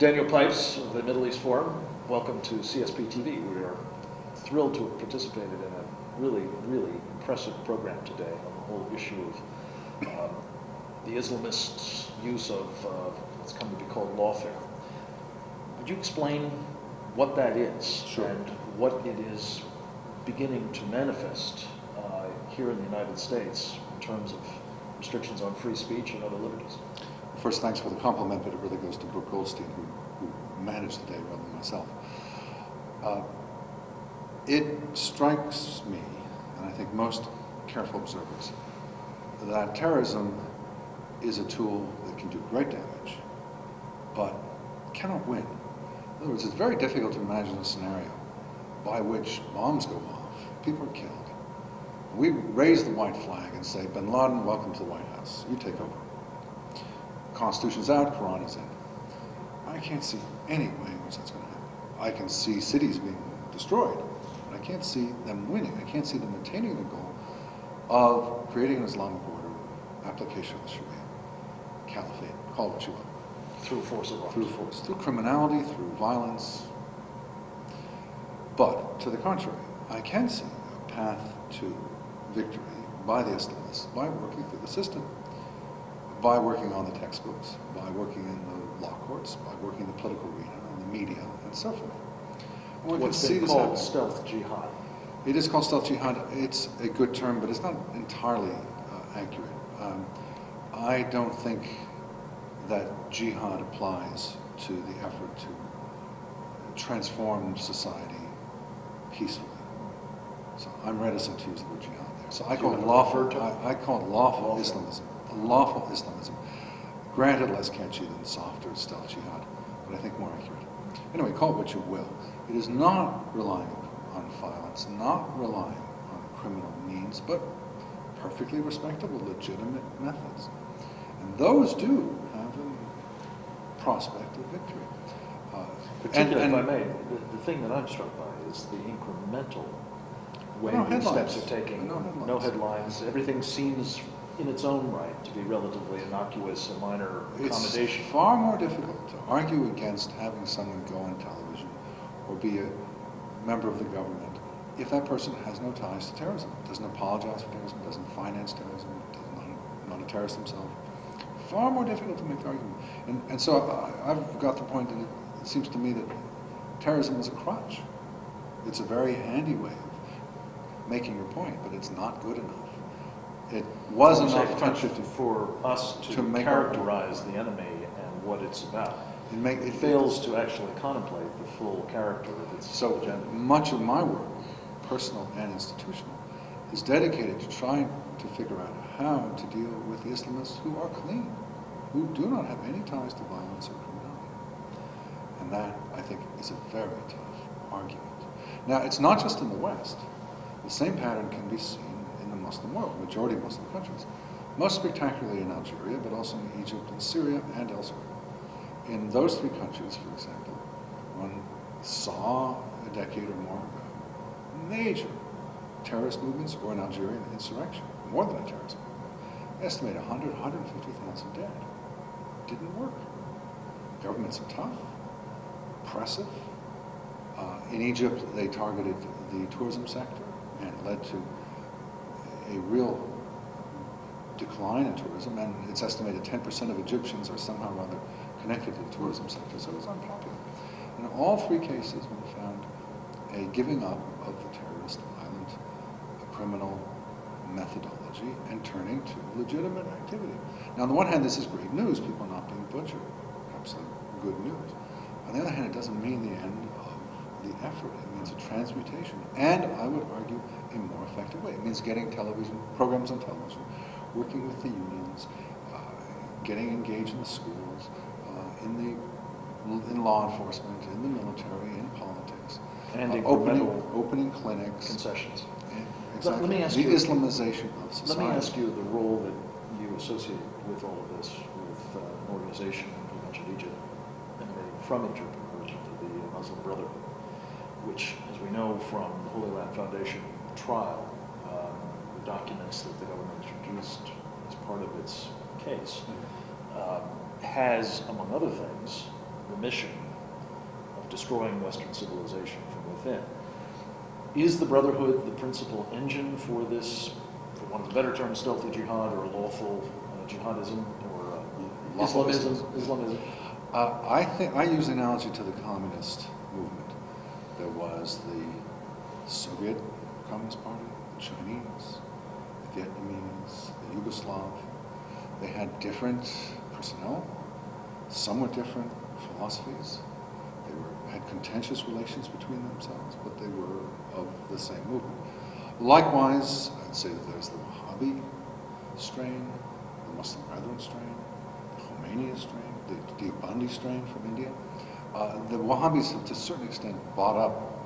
Daniel Pipes of the Middle East Forum, welcome to CSP TV. We are thrilled to have participated in a really, really impressive program today on the whole issue of the Islamists' use of what's come to be called lawfare. Would you explain what that is? Sure. And what it is beginning to manifest here in the United States in terms of restrictions on free speech and other liberties? First, thanks for the compliment, but it really goes to Brooke Goldstein, who managed the day rather than myself. It strikes me, and I think most careful observers, that terrorism is a tool that can do great damage, but cannot win. In other words, it's very difficult to imagine a scenario by which bombs go off, people are killed. We raise the white flag and say, Bin Laden, welcome to the White House, you take over. Constitution's out, Quran is in. I can't see any way in which that's going to happen. I can see cities being destroyed, but I can't see them winning. I can't see them attaining the goal of creating an Islamic order, application of the Sharia, caliphate, call it what you will. Through force of arms. Through force, through criminality, through violence. But, to the contrary, I can see a path to victory by the Islamists, by working through the system, by working on the textbooks, by working in the law courts, by working in the political arena, in the media, and so forth. And What's been called stealth jihad. It is called stealth jihad. It's a good term, but it's not entirely accurate. I don't think that jihad applies to the effort to transform society peacefully. So I'm reticent to use the word jihad there. So I call it lawful. I call it lawful Islamism. Lawful Islamism. Granted, less catchy than softer stealth jihad, but I think more accurate. Anyway, call it what you will. It is not relying on violence, not relying on criminal means, but perfectly respectable, legitimate methods. And those do have a prospect of victory. Particularly, if I may, the thing that I'm struck by is the incremental way these steps are taking. No headlines. Everything seems in its own right to be relatively innocuous, a minor accommodation. It's far more difficult to argue against having someone go on television or be a member of the government if that person has no ties to terrorism, doesn't apologize for terrorism, doesn't finance terrorism, not a terrorist himself. Far more difficult to make the argument. And so I've got the point that it seems to me that terrorism is a crutch. It's a very handy way of making your point, but it's not good enough. It was enough for us to characterize the enemy and what it's about. It fails to actually contemplate the full character of its agenda. Much of my work, personal and institutional, is dedicated to trying to figure out how to deal with the Islamists who are clean, who do not have any ties to violence or criminality. And that, I think, is a very tough argument. Now, it's not just in the West. The same pattern can be seen in the Muslim world, majority Muslim countries. Most spectacularly in Algeria, but also in Egypt and Syria and elsewhere. In those three countries, for example, one saw a decade or more ago major terrorist movements or an Algerian insurrection, more than a terrorist movement. Estimate 100, 150,000 dead. Didn't work. Governments are tough, oppressive. In Egypt, they targeted the tourism sector and it led to a real decline in tourism, and it's estimated 10% of Egyptians are somehow rather connected to the tourism sector, so it was unpopular. In all three cases, we found a giving up of the terrorist, violent, criminal methodology and turning to legitimate activity. Now, on the one hand, this is great news, people are not being butchered, absolute good news. On the other hand, it doesn't mean the end of the effort. It means a transmutation, and I would argue a more effective way. It means getting television programs on television, working with the unions, getting engaged in the schools, in law enforcement, in the military, in politics, and opening clinics, concessions. Exactly. Let me ask the you, Islamization of society. Let me ask you the role that you associate with all of this, with an organization, you mentioned Egypt, emanating from Egypt, emerging to the Muslim Brotherhood, which, as we know from the Holy Land Foundation trial, the documents that the government introduced as part of its case, has, among other things, the mission of destroying Western civilization from within. Is the Brotherhood the principal engine for this, for want of a better term, stealthy jihad or lawful jihadism or Islamism? I think I use the analogy to the communist movement. There was the Soviet Communist Party, the Chinese, the Vietnamese, the Yugoslav. They had different personnel, somewhat different philosophies. They had contentious relations between themselves, but they were of the same movement. Likewise, I'd say that there's the Wahhabi strain, the Muslim Brethren strain, the Khomeini strain, the Deobandi strain from India. The Wahhabis have to a certain extent bought up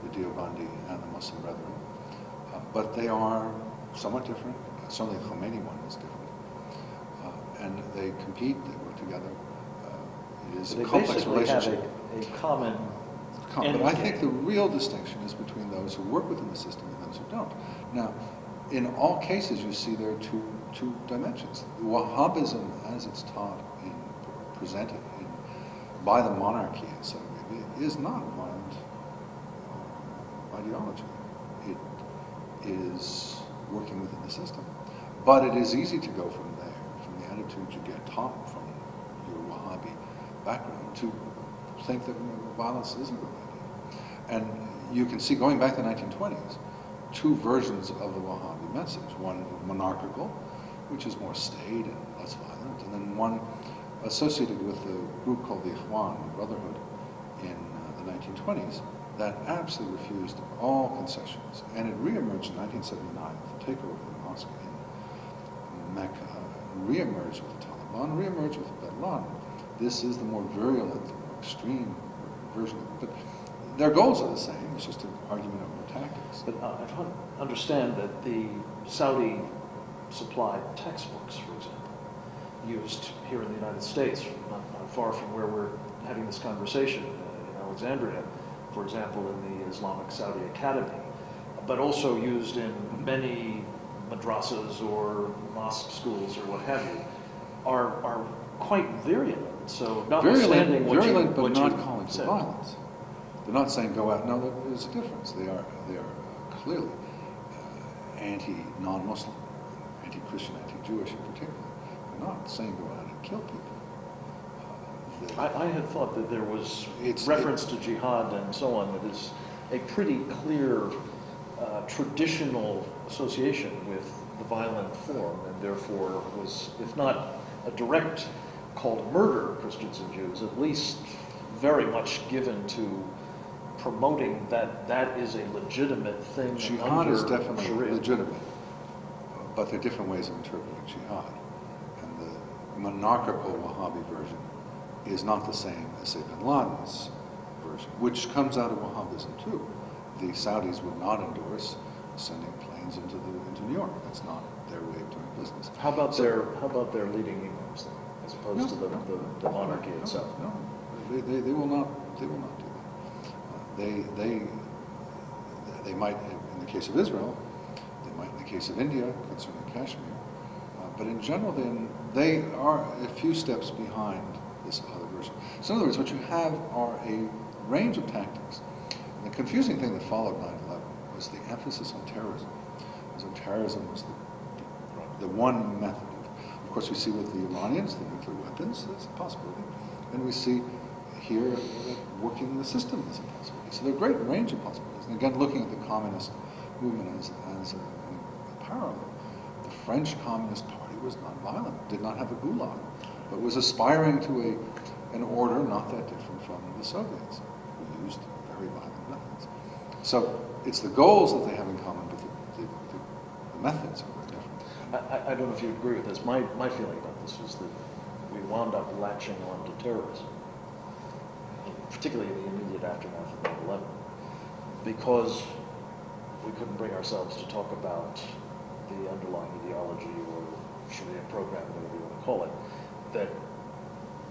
the Deobandi and the Muslim Brethren, but they are somewhat different. Certainly the Khomeini one is different. And they compete, they work together. It is a complex relationship. Have a common But I think the real distinction is between those who work within the system and those who don't. Now, in all cases, you see there are two dimensions. Wahhabism, as it's taught in, presented by the monarchy in Saudi Arabia, is not a violent ideology. It is working within the system. But it is easy to go from there, from the attitudes you get taught from your Wahhabi background, to think that violence isn't a good idea. And you can see, going back to the 1920s, two versions of the Wahhabi message. One monarchical, which is more staid and less violent, and then one associated with a group called the Ikhwan, the Brotherhood, in the 1920s, that absolutely refused all concessions. And it reemerged in 1979 with the takeover of the mosque in Mecca, reemerged with the Taliban, reemerged with bin Laden. This is the more virulent, the more extreme version of it. But their goals are the same. It's just an argument over tactics. But I don't understand that the Saudi supplied textbooks, for example, used here in the United States, not far from where we're having this conversation, in Alexandria, for example, in the Islamic Saudi Academy, but also used in many madrasas or mosque schools or what have you, are quite virulent. So notwithstanding virulent, but not calling for violence. They're not saying go out. No, there's a difference. They are clearly anti-non-Muslim, anti-Christian, anti-Jewish in particular. They're not saying go out and kill people. I had thought that there was reference to jihad and so on that is a pretty clear traditional association with the violent form, and therefore was, if not a direct call to murder Christians and Jews, at least very much given to promoting that is a legitimate thing. Jihad is definitely legitimate, but there are different ways of interpreting jihad. And the monarchical Wahhabi version is not the same as, say, bin Laden's version, which comes out of Wahhabism too. The Saudis would not endorse sending planes into New York. That's not their way of doing business. How about their leading imams then, as opposed to the monarchy itself? No, they will not do that. They might, in the case of Israel, they might in the case of India concerning Kashmir, but in general, then they are a few steps behind this other version. So in other words, what you have are a range of tactics. And the confusing thing that followed 9/11 was the emphasis on terrorism. So terrorism was the one method. Of course, we see with the Iranians, the nuclear weapons, that's a possibility. And we see here that working in the system is a possibility. So there are a great range of possibilities. And again, looking at the communist movement as a parallel, the French Communist Party was nonviolent, did not have a gulag, but was aspiring to an order not that different from the Soviets, who used very violent methods. So it's the goals that they have in common, but the methods are very different. I don't know if you agree with this. My feeling about this was that we wound up latching on to terrorism, particularly in the immediate aftermath of 9/11, because we couldn't bring ourselves to talk about the underlying ideology or Sharia program, whatever you want to call it, that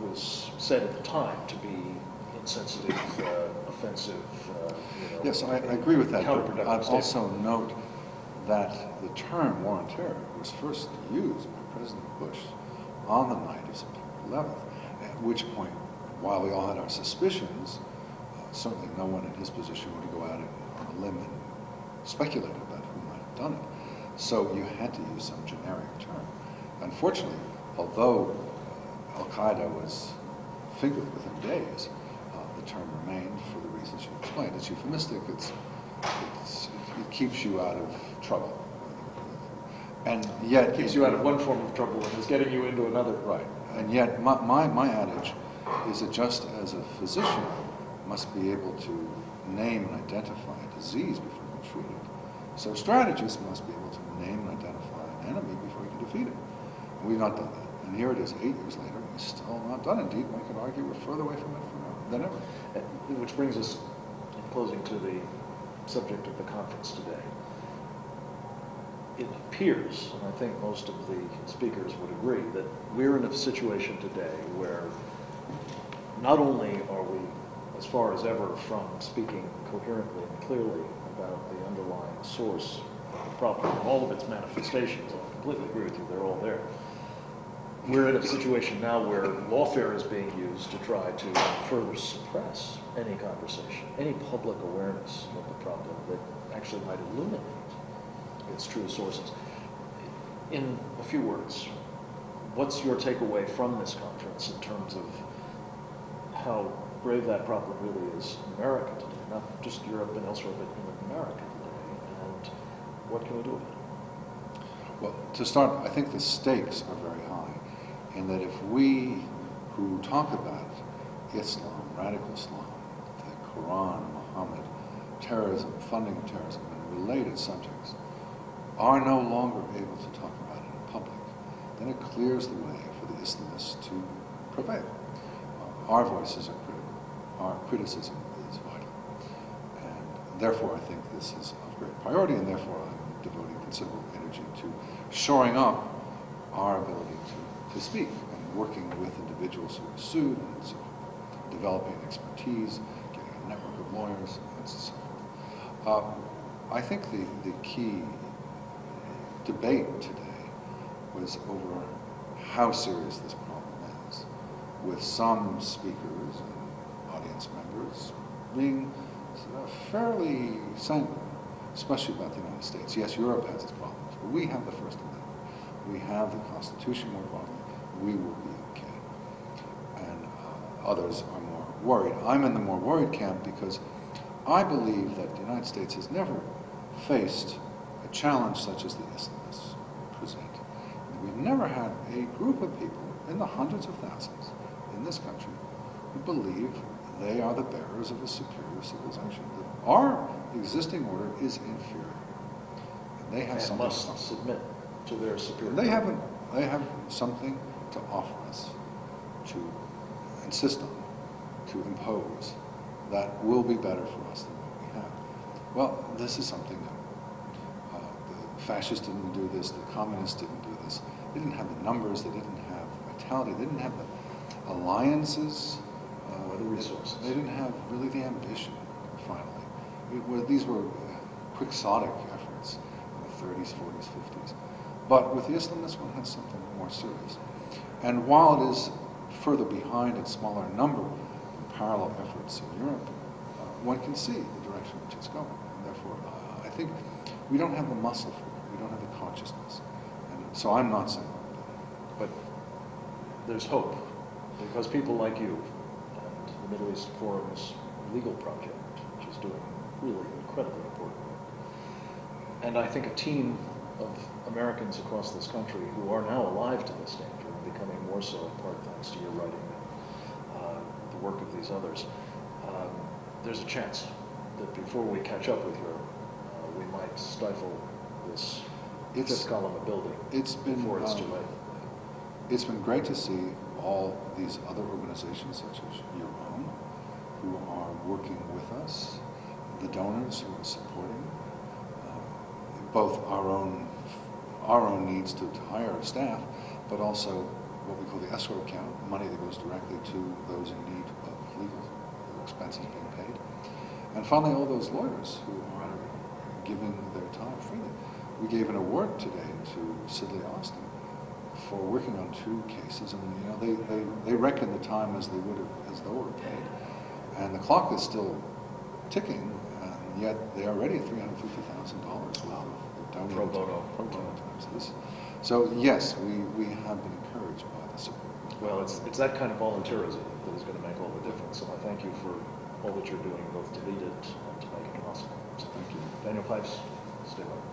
was said at the time to be insensitive, offensive. Yes, I agree with that. But I'd statement. also note that the term war on terror was first used by President Bush on the night of September 11th, at which point while we all had our suspicions, certainly no one in his position would go out on a limb and speculate about who might have done it. So you had to use some generic term. Unfortunately, although Al-Qaeda was fingered within days, the term remained for the reasons you explained. It's euphemistic, it keeps you out of trouble. And yet... It keeps you out of one form of trouble and is getting you into another. Right. And yet my adage is that just as a physician must be able to name and identify a disease before you can treat it, so strategists must be able to name and identify an enemy before you can defeat it. And we've not done that. And here it is, 8 years later, we're still not done. Indeed, one could argue we're further away from it than ever. Which brings us, in closing, to the subject of the conference today. It appears, and I think most of the speakers would agree, that we're in a situation today where not only are we, as far as ever, from speaking coherently and clearly about the underlying source of the problem and all of its manifestations, I completely agree with you, they're all there. We're in a situation now where lawfare is being used to try to further suppress any conversation, any public awareness of the problem that actually might illuminate its true sources. In a few words, what's your takeaway from this conference in terms of how grave that problem really is in America today, not just Europe and elsewhere, but in America today, and what can we do with it? Well, to start, I think the stakes are very high, in that if we who talk about Islam, radical Islam, the Quran, Muhammad, terrorism, funding of terrorism, and related subjects, are no longer able to talk about it in public, then it clears the way for the Islamists to prevail. Our voices are critical. Our criticism is vital. And therefore, I think this is of great priority, and therefore I'm devoting considerable energy to shoring up our ability to speak and working with individuals who are sued and so forth, developing expertise, getting a network of lawyers, and so forth. I think the key debate today was over how serious this problem is, with some speakers and audience members being fairly sanguine, especially about the United States. Yes, Europe has its problems, but we have the First Amendment. We have the Constitution more broadly. We will be okay. And others are more worried. I'm in the more worried camp because I believe that the United States has never faced a challenge such as the Islamists present. We've never had a group of people in the hundreds of thousands in this country who believe they are the bearers of a superior civilization. That our existing order is inferior. And they have and something must submit to their superior. They have something to offer us, to insist on, to impose, that will be better for us than what we have. Well, this is something new. The fascists didn't do this, the communists didn't do this. They didn't have the numbers, they didn't have vitality, they didn't have the alliances, or the resources. They didn't have really the ambition, finally. These were quixotic efforts in the 30s, 40s, 50s. But with the Islamists, one has something more serious. And while it is further behind in smaller number in parallel efforts in Europe, one can see the direction in which it's going. And therefore, I think we don't have the muscle for it. We don't have the consciousness. And so I'm not saying that. But there's hope, because people like you and the Middle East Forum's Legal Project, which is doing really incredibly important work, and I think a team of Americans across this country who are now alive to this danger and becoming more so in part thanks to your writing and the work of these others, there's a chance that before we catch up with you, we might stifle this fifth column of building before it's too late. It's been great to see all these other organizations, such as your own, who are working with us, the donors who are supporting, both our own needs to hire staff, but also what we call the escrow account, money that goes directly to those in need of legal expenses being paid. And finally, all those lawyers who are giving their time freely. We gave an award today to Sidley Austin for working on 2 cases, and you know they reckon the time as they would have as though were paid, and the clock is still ticking, and yet they are already at $350,000 worth of donated Pro bono. time. So yes, we have been encouraged by the support. Well, it's that kind of volunteerism that is going to make all the difference, and I thank you for all that you're doing, both to lead it and to make it possible. So Thank you. Daniel Pipes, stay well.